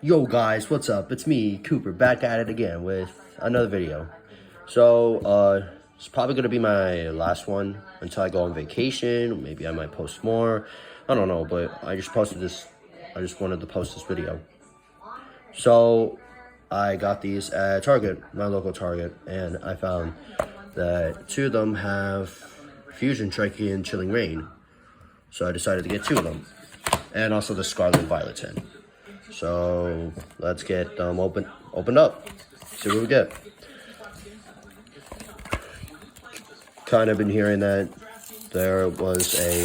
Yo guys, what's up? It's me, Cooper, back at it again with another video. So, it's probably gonna be my last one until I go on vacation. Maybe I might post more. I don't know, but I just wanted to post this video. So, I got these at Target, my local Target, and I found that two of them have Fusion Strike and Chilling Rain. So I decided to get two of them. And also the Scarlet Violet tin. So let's get them opened up. See what we get. Kind of been hearing that there was a,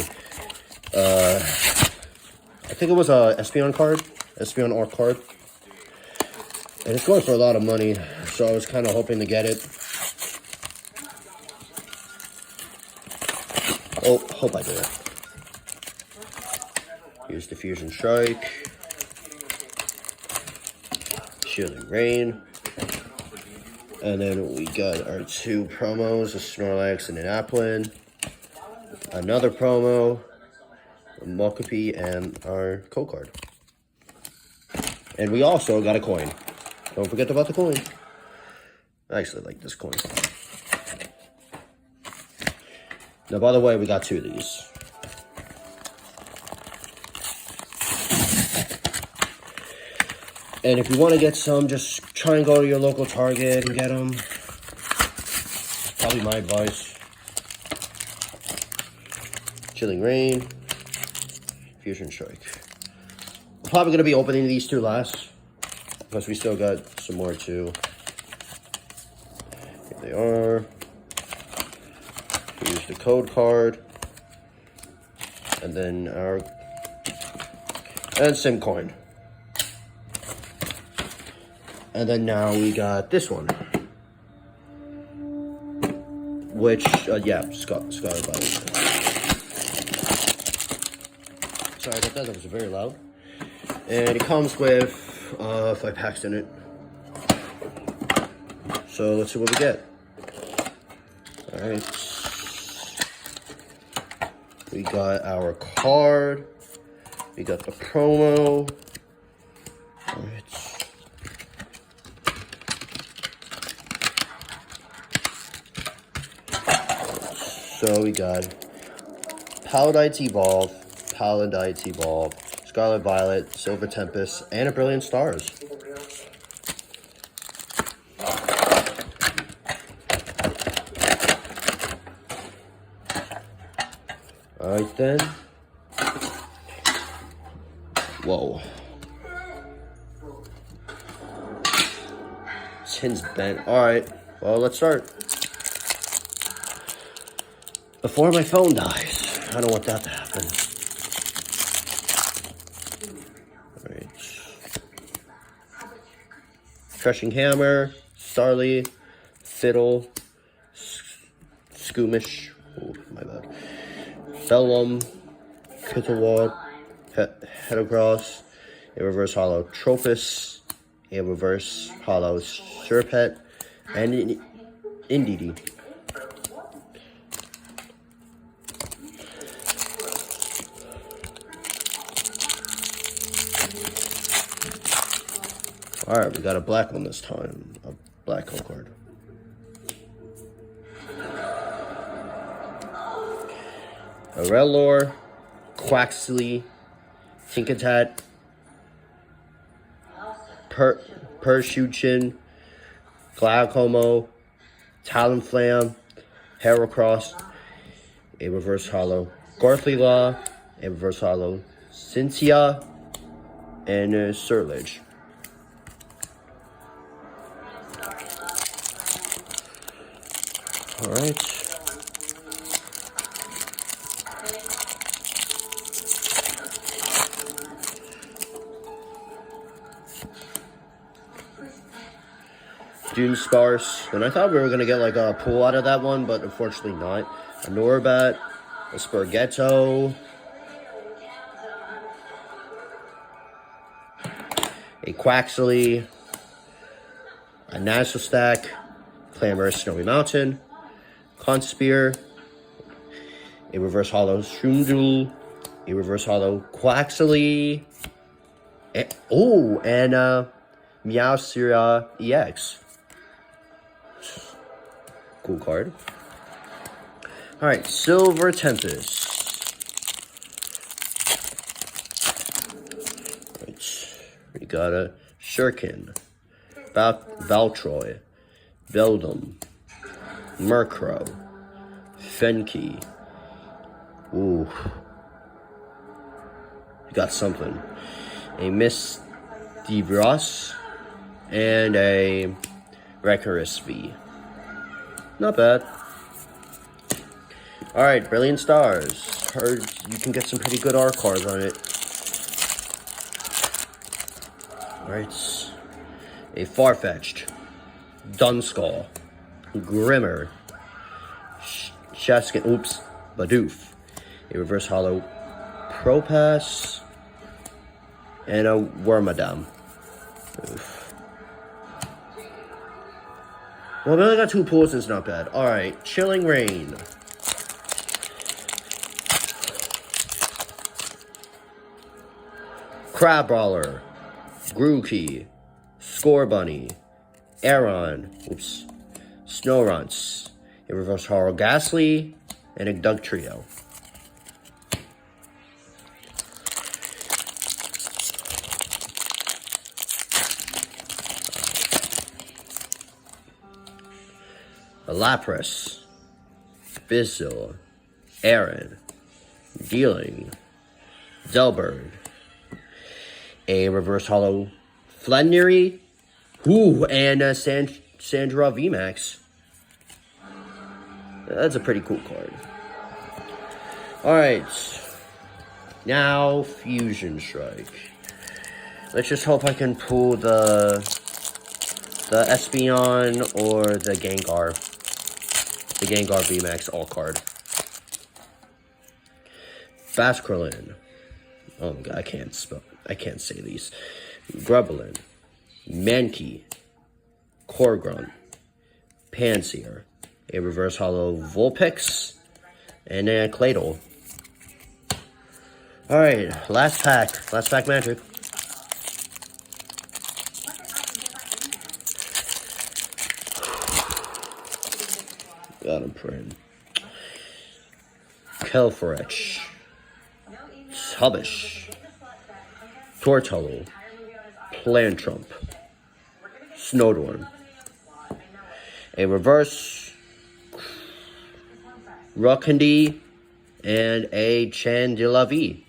I think it was a Espeon card, Espeon Orc card. And it's going for a lot of money, so I was kind of hoping to get it. Oh, hope I did it. Here's the Fusion Strike. Chilling Rain. And then we got our two promos, a Snorlax and an Applin. Another promo, a Mokopi, and our code card. And we also got a coin. Don't forget about the coin. I actually like this coin. Now, by the way, we got two of these. And if you want to get some, just try and go to your local Target and get them. Probably my advice. Chilling Rain. Fusion Strike. I'm probably going to be opening these two last. Because we still got some more too. Here they are. Here's the code card. And then our... And same coin. And then now we got this one. Which, yeah, Scarlet Violet. Sorry about that, that was very loud. And it comes with 5 packs in it. So let's see what we get. Alright. We got our card. We got the promo. Alright. So we got Paladite Evolve, Paladite Evolve, Scarlet Violet, Silver Tempest, and a Brilliant Stars. Alright then. Whoa. Tin's bent. Alright, well, let's start. Before my phone dies. I don't want that to happen. Alright. Crushing Hammer, Starly, Fiddle, Skoomish, oh, my bad. Bellum, Kittlewald, Heracross, a reverse hollow Tropius, a reverse hollow Serpent, and Indeedee. Alright, we got a black one this time. A black code card. Aurelor, Quaxley, Tinkatat, Pershuchin, Glaucomo, Talonflam, Heracross, a reverse hollow Garthila, a reverse hollow Cynthia, and Surlige. All right. Dune Sparse. And I thought we were going to get like a pull out of that one, but unfortunately not. A Norbat, a Spurgetto, a Quaxley, a Nasostack, Clamorous Snowy Mountain, Conspear, a reverse hollow Shroomdool, a reverse hollow Quaxley, And Meowsera EX. Cool card. Alright, Silver Tempest. We got a Shuriken, Valtroy, Beldum, Murkrow, Fenki. Ooh. You got something. A Miss DeVos and a Recarus V. Not bad. Alright, Brilliant Stars. Heard you can get some pretty good art cards on it. Alright. A Farfetch'd, Dunskull, Grimmer, Shaskin, Bidoof, a Reverse Hollow Propass, and a Wormadam. Oof. Well, we only got 2 pulls, it's not bad. Alright, Chilling Rain. Crabrawler, Grookey, Scorbunny, Aron, Snorunt, a Reverse Hollow Ghastly, and a Dugtrio. A Lapras, Bizzle, Aaron, Dealing, Delbird, a Reverse Hollow Flannery, and a Sandra VMAX. That's a pretty cool card. Alright. Now, Fusion Strike. Let's just hope I can pull the Espeon or the Gengar. The Gengar VMAX all card. Basculin. Oh my god, I can't say these. Grublin. Mankey. Corgron. Pansear. A Reverse Hollow Vulpix. And a Claydol. Alright, last pack. Last pack magic. Got him print. Kelforich. Hubbish. Tortello. Plantrump. Snowdorn. A Reverse Rockhandy and a Chandilavi.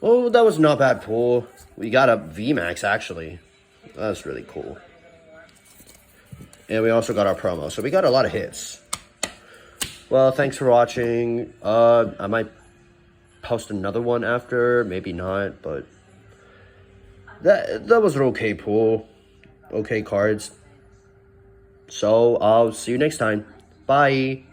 Oh, that was not bad pull. We got a VMAX actually. That's really cool. And we also got our promo. So we got a lot of hits. Well, thanks for watching. I might post another one after. Maybe not, but that was an okay pull. Okay cards. So I'll see you next time. Bye.